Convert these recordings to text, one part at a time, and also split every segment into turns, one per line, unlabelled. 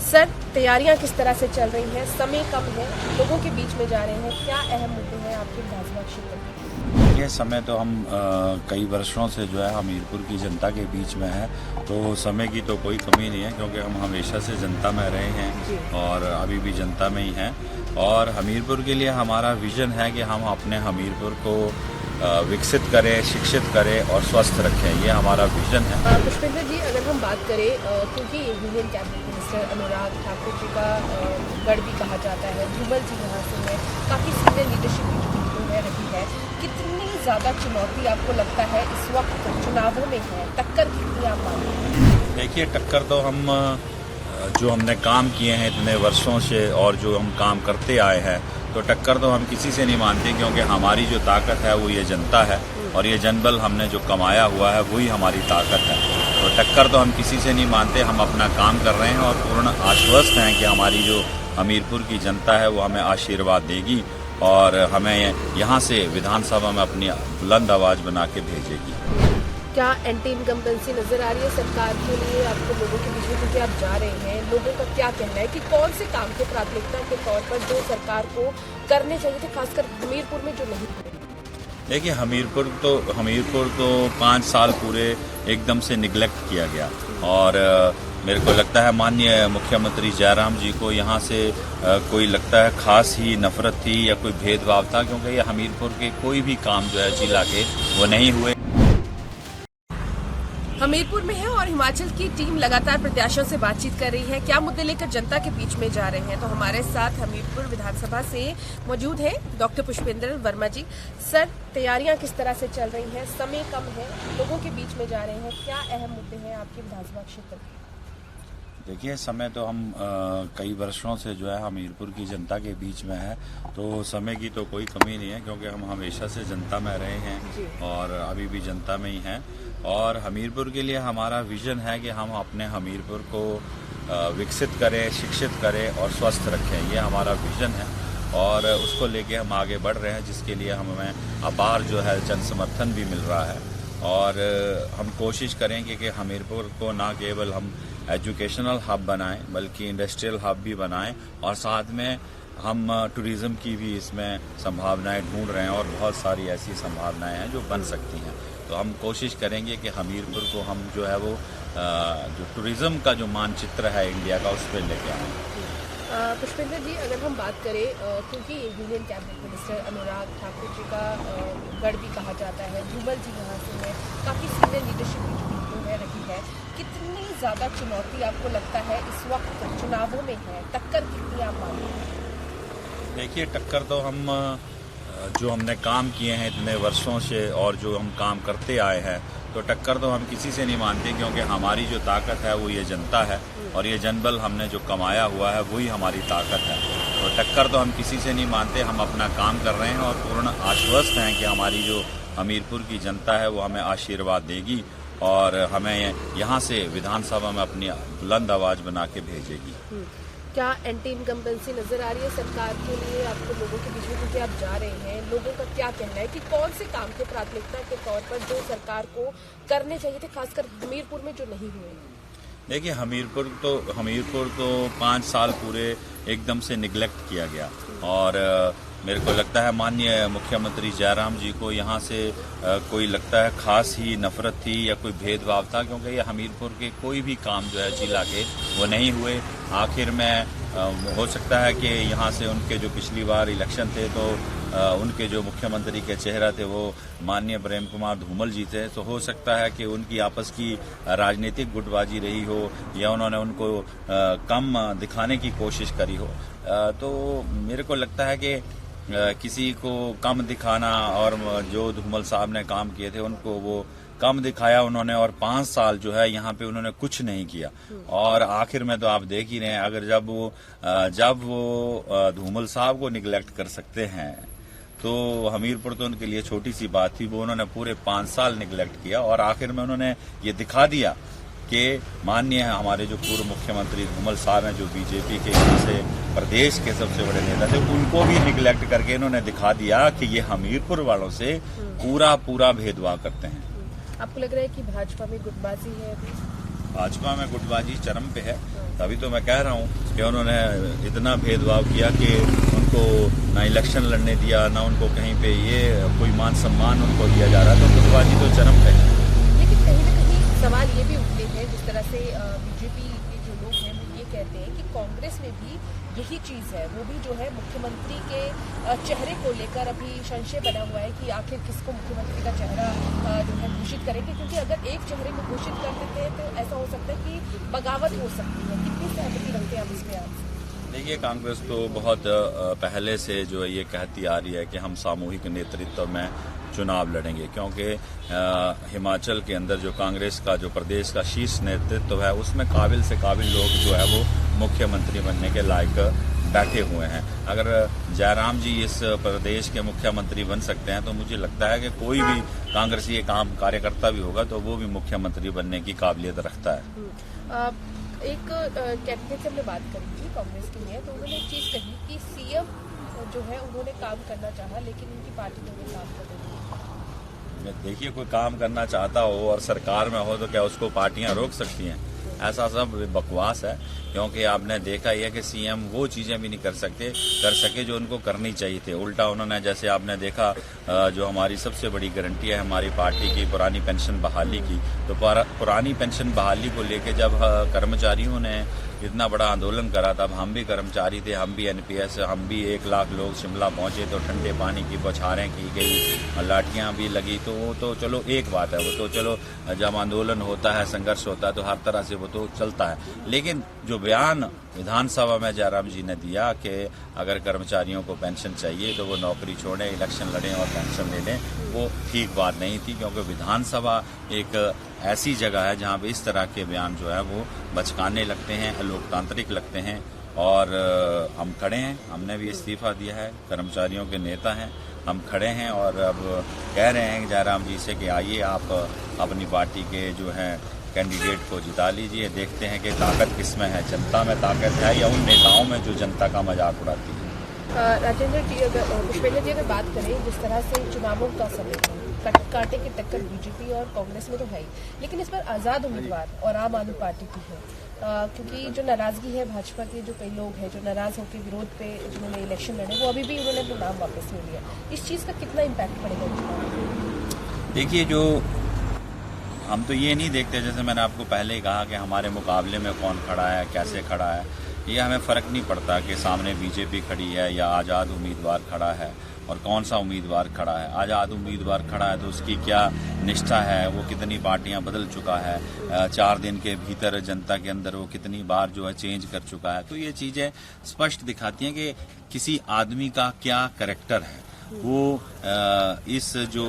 Sir, तैयारियां किस तरह से चल रही हैं? समय कम है, लोगों के बीच में जा रहे हैं, क्या अहम मुद्दे हैं आपके विधानसभा क्षेत्र में?
ये समय तो हम कई वर्षों से जो है हमीरपुर की जनता के बीच में है, तो समय की तो कोई कमी नहीं है क्योंकि हम हमेशा से जनता में रहे हैं और अभी भी जनता में ही हैं। और हमीरपुर के लिए हमारा विजन है कि हम अपने हमीरपुर को विकसित करें, शिक्षित करें और स्वस्थ रखें, ये हमारा विजन है।
पुष्पेंद्र जी, अगर हम बात करें क्योंकि union cabinet minister Anurag Thakur ji का गढ़ भी कहा जाता है, धूमल जी यहाँ से है, काफ़ी सीनियर लीडरशिप भी है रही है, कितनी ज़्यादा चुनौती आपको लगता है इस वक्त चुनावों में है? टक्कर कितनी आप मानते हैं?
देखिए, टक्कर तो हम जो हमने काम किए हैं इतने वर्षों से और जो हम काम करते आए हैं, तो टक्कर तो हम किसी से नहीं मानते क्योंकि हमारी जो ताकत है वो ये जनता है और ये जनबल हमने जो कमाया हुआ है वही हमारी ताकत है। तो टक्कर तो हम किसी से नहीं मानते, हम अपना काम कर रहे हैं और पूर्ण आश्वस्त हैं कि हमारी जो हमीरपुर की जनता है वो हमें आशीर्वाद देगी और हमें यहाँ से विधानसभा में अपनी बुलंद आवाज़ बना के भेजेगी।
क्या एंटी इनकम्बेंसी नजर आ रही है सरकार के लिए आपको लोगों के बीच में, क्योंकि आप जा रहे हैं? लोगों का क्या कहना है कि कौन से काम को प्राथमिकता के तौर पर जो सरकार को करने चाहिए थे, खासकर हमीरपुर में जो नहीं हुए?
देखिए, हमीरपुर तो 5 साल पूरे एकदम से निगलेक्ट किया गया और मेरे को लगता है माननीय मुख्यमंत्री जयराम जी को यहाँ से कोई लगता है खास ही नफरत थी या कोई भेदभाव था, क्योंकि ये हमीरपुर के कोई भी काम जो है जिला के वो नहीं हुए।
हमीरपुर में है और हिमाचल की टीम लगातार प्रत्याशियों से बातचीत कर रही है, क्या मुद्दे लेकर जनता के बीच में जा रहे हैं। तो हमारे साथ हमीरपुर विधानसभा से मौजूद है डॉक्टर पुष्पेंद्र वर्मा जी। सर, तैयारियां किस तरह से चल रही हैं? समय कम है, लोगों के बीच में जा रहे हैं, क्या अहम मुद्दे हैं आपके विधानसभा क्षेत्र में?
देखिए, समय तो हम कई वर्षों से जो है हमीरपुर की जनता के बीच में है, तो समय की तो कोई कमी नहीं है क्योंकि हम हमेशा से जनता में रहे हैं और अभी भी जनता में ही हैं। और हमीरपुर के लिए हमारा विजन है कि हम अपने हमीरपुर को विकसित करें, शिक्षित करें और स्वस्थ रखें, ये हमारा विजन है और उसको लेके हम आगे बढ़ रहे हैं, जिसके लिए हमें अपार जो है जन समर्थन भी मिल रहा है। और हम कोशिश करेंगे कि हमीरपुर को ना केवल हम एजुकेशनल हब बनाएं बल्कि इंडस्ट्रियल हब भी बनाएं और साथ में हम टूरिज्म की भी इसमें संभावनाएं ढूंढ रहे हैं और बहुत सारी ऐसी संभावनाएं हैं जो बन सकती हैं। तो हम कोशिश करेंगे कि हमीरपुर को हम जो है वो जो टूरिज्म का जो मानचित्र है इंडिया का, उस पर लेके आएँ।
पुष्पेंद्र जी, अगर हम बात करें क्योंकि union cabinet minister Anurag Thakur ji का गढ़ भी कहा जाता है, धूमल जी यहाँ से है, काफ़ी सीनियर लीडरशिप भी है रही है, कितनी ज़्यादा चुनौती आपको लगता है इस वक्त चुनावों में है? टक्कर कितनी आप मानते हैं?
देखिए, टक्कर तो हम जो हमने काम किए हैं इतने वर्षों से और जो हम काम करते आए हैं, तो टक्कर तो हम किसी से नहीं मानते क्योंकि हमारी जो ताकत है वो ये जनता है और ये जनबल हमने जो कमाया हुआ है वही हमारी ताकत है। तो टक्कर तो हम किसी से नहीं मानते, हम अपना काम कर रहे हैं और पूर्ण आश्वस्त हैं कि हमारी जो हमीरपुर की जनता है वो हमें आशीर्वाद देगी और हमें यहाँ से विधानसभा में अपनी बुलंद आवाज़ बना के भेजेगी।
क्या एंटी इनकम्बेंसी नजर आ रही है सरकार के लिए आपको लोगों के बीच में, क्योंकि आप जा रहे हैं? लोगों का क्या कहना है कि कौन से काम को प्राथमिकता के तौर पर जो सरकार को करने चाहिए थे, खासकर हमीरपुर में जो नहीं हुए?
देखिए, हमीरपुर तो 5 साल पूरे एकदम से निगलेक्ट किया गया और मेरे को लगता है माननीय मुख्यमंत्री जयराम जी को यहाँ से कोई लगता है खास ही नफरत थी या कोई भेदभाव था, क्योंकि ये हमीरपुर के कोई भी काम जो है जिला के वो नहीं हुए। आखिर में हो सकता है कि यहाँ से उनके जो पिछली बार इलेक्शन थे तो उनके जो मुख्यमंत्री के चेहरा थे वो माननीय प्रेम कुमार धूमल जी थे, तो हो सकता है कि उनकी आपस की राजनीतिक गुटबाजी रही हो या उन्होंने उनको कम दिखाने की कोशिश करी हो। तो मेरे को लगता है कि किसी को कम दिखाना और जो धूमल साहब ने काम किए थे उनको वो कम दिखाया उन्होंने और 5 साल जो है यहाँ पे उन्होंने कुछ नहीं किया और आखिर में तो आप देख ही रहे हैं, अगर जब वो धूमल साहब को निगलेक्ट कर सकते हैं तो हमीरपुर तो उनके लिए छोटी सी बात थी। वो उन्होंने पूरे 5 साल निगलेक्ट किया और आखिर में उन्होंने ये दिखा दिया कि माननीय हमारे जो पूर्व मुख्यमंत्री धूमल साहब हैं, जो बीजेपी के यहाँ से प्रदेश के सबसे बड़े नेता थे, उनको भी निगलेक्ट करके इन्होंने दिखा दिया कि ये हमीरपुर वालों से पूरा भेदभाव करते हैं।
आपको लग रहा है कि भाजपा में गुटबाजी है अभी?
भाजपा में गुटबाजी चरम पे है। तभी तो मैं कह रहा हूँ कि उन्होंने इतना भेदभाव किया कि उनको ना इलेक्शन लड़ने दिया, ना उनको कहीं पे ये कोई मान सम्मान उनको दिया जा रहा। तो गुटबाजी तो चरम पे है।
लेकिन कहीं ना कहीं सवाल ये भी उठते हैं, जिस तरह से बीजेपी के जो लोग हैं वो ये कहते हैं कि कांग्रेस में भी यही चीज़ है, वो भी जो है मुख्यमंत्री के चेहरे को लेकर अभी संशय बना हुआ है कि आखिर किसको मुख्यमंत्री का चेहरा जो है घोषित करेंगे, क्योंकि अगर एक चेहरे को घोषित कर देते हैं तो ऐसा हो सकता है कि बगावत हो सकती है। कितनी सहमति रखते हैं आप इसमें? आप
देखिए, कांग्रेस तो बहुत पहले से जो है ये कहती आ रही है कि हम सामूहिक नेतृत्व में चुनाव लड़ेंगे, क्योंकि हिमाचल के अंदर जो कांग्रेस का जो प्रदेश का शीर्ष नेतृत्व है उसमें काबिल से काबिल लोग जो है वो मुख्यमंत्री बनने के लायक बैठे हुए हैं। अगर जयराम जी इस प्रदेश के मुख्यमंत्री बन सकते हैं तो मुझे लगता है कि कोई भी कांग्रेसी काम कार्यकर्ता भी होगा तो वो भी मुख्यमंत्री बनने की काबिलियत रखता है।
एक कैबिनेट से हमने बात करी थी कांग्रेस की है, तो उन्होंने एक चीज कही कि सीएम जो है उन्होंने काम करना चाहा लेकिन उनकी पार्टी ने उन्हें काम करने दिया।
देखिए, कोई काम करना चाहता हो और सरकार में हो तो क्या उसको पार्टियां रोक सकती हैं? ऐसा सब बकवास है, क्योंकि आपने देखा ही है कि सीएम वो चीजें भी नहीं कर सके जो उनको करनी चाहिए थे। उल्टा उन्होंने, जैसे आपने देखा, जो हमारी सबसे बड़ी गारंटी है हमारी पार्टी की पुरानी पेंशन बहाली की, तो पुरानी पेंशन बहाली को लेके जब कर्मचारियों ने इतना बड़ा आंदोलन करा, तब हम भी कर्मचारी थे, हम भी एनपीएस, हम भी 1 लाख लोग शिमला पहुंचे तो ठंडे पानी की बौछारें की गई, लाठियां भी लगी। तो वो तो चलो एक बात है, वो तो चलो जब आंदोलन होता है, संघर्ष होता है तो हर तरह से वो तो चलता है। लेकिन जो बयान विधानसभा में जयराम जी ने दिया कि अगर कर्मचारियों को पेंशन चाहिए तो वो नौकरी छोड़ें, इलेक्शन लड़ें और पेंशन ले लें, वो ठीक बात नहीं थी, क्योंकि विधानसभा एक ऐसी जगह है जहां पे इस तरह के बयान जो है वो बचकाने लगते हैं, अलोकतांत्रिक लगते हैं। और हम खड़े हैं, हमने भी इस्तीफा दिया है, कर्मचारियों के नेता हैं, हम खड़े हैं और अब कह रहे हैं जयराम जी से कि आइए आप अपनी पार्टी के जो है कैंडिडेट को जिता लीजिए, देखते हैं कि ताकत किसमें है, जनता में ताकत है या उन नेताओं में जो जनता का मजाक उड़ाती है।
राजेंद्र जी, पुष्पेंद्र जी, अगर बात करें जिस तरह से चुनावों का समय कांटे की टक्कर बीजेपी और कांग्रेस में तो है ही, लेकिन इस पर आजाद उम्मीदवार और आम आदमी पार्टी की है, क्योंकि जो नाराजगी है भाजपा के जो कई लोग हैं जो नाराज होकर विरोध पे जिन्होंने इलेक्शन लड़े, वो अभी भी उन्होंने अपना नाम वापस ले लिया। इस चीज का कितना इम्पैक्ट पड़ेगा?
देखिए, जो हम तो ये नहीं देखते, जैसे मैंने आपको पहले ही कहा कि हमारे मुकाबले में कौन खड़ा है, कैसे खड़ा है, ये हमें फर्क नहीं पड़ता कि सामने बीजेपी खड़ी है या आज़ाद उम्मीदवार खड़ा है और कौन सा उम्मीदवार खड़ा है। आज़ाद उम्मीदवार खड़ा है तो उसकी क्या निष्ठा है, वो कितनी पार्टियां बदल चुका है, 4 दिन के भीतर जनता के अंदर वो कितनी बार जो है चेंज कर चुका है। तो ये चीजें स्पष्ट दिखाती हैं कि किसी आदमी का क्या कैरेक्टर है, वो इस जो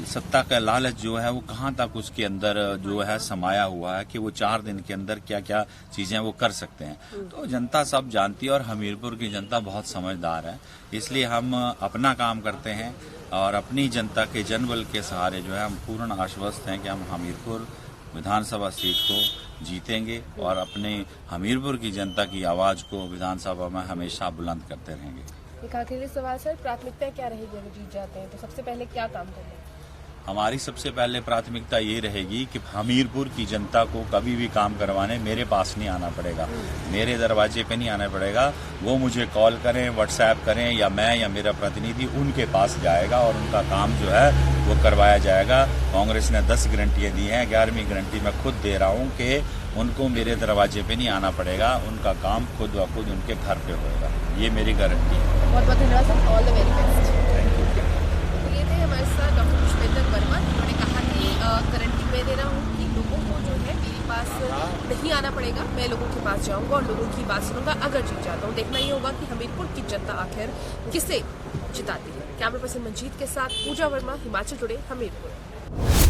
सत्ता का लालच जो है वो कहाँ तक उसके अंदर जो है समाया हुआ है कि वो 4 दिन के अंदर क्या क्या चीजें वो कर सकते हैं। तो जनता सब जानती है और हमीरपुर की जनता बहुत समझदार है, इसलिए हम अपना काम करते हैं और अपनी जनता के जनबल के सहारे जो है हम पूर्ण आश्वस्त हैं कि हम हमीरपुर विधानसभा सीट को जीतेंगे और अपने हमीरपुर की जनता की आवाज को विधानसभा में हमेशा बुलंद करते रहेंगे।
एक आखिरी सवाल सर, प्राथमिकताएं क्या रहेगी अगर जीत जाते हैं तो सबसे पहले क्या काम करना है?
हमारी सबसे पहले प्राथमिकता ये रहेगी कि हमीरपुर की जनता को कभी भी काम करवाने मेरे पास नहीं आना पड़ेगा, मेरे दरवाजे पे नहीं आना पड़ेगा। वो मुझे कॉल करें, व्हाट्सएप करें या मैं या मेरा प्रतिनिधि उनके पास जाएगा और उनका काम जो है वो करवाया जाएगा। कांग्रेस ने 10 गारंटियां दी हैं, 11वीं गारंटी मैं खुद दे रहा हूँ कि उनको मेरे दरवाजे पे नहीं आना पड़ेगा, उनका काम खुद व खुद उनके घर पे होगा। ये मेरी गारंटी है।
बहुत बहुत धन्यवाद sir, all the very best. तो ये थे हमारे साथ डॉक्टर पुष्पेंद्र वर्मा, जिन्होंने कहा कि गारंटी मैं दे रहा हूँ कि लोगों को जो है मेरे पास नहीं आना पड़ेगा, मैं लोगों के पास जाऊंगा और लोगों की बात सुनूंगा अगर जीत जाता हूँ। देखना ये होगा कि हमीरपुर की जनता आखिर किसे जिताती है। कैमरा पर्सन मंजीत के साथ पूजा वर्मा, हिमाचल टुडे, हमीरपुर।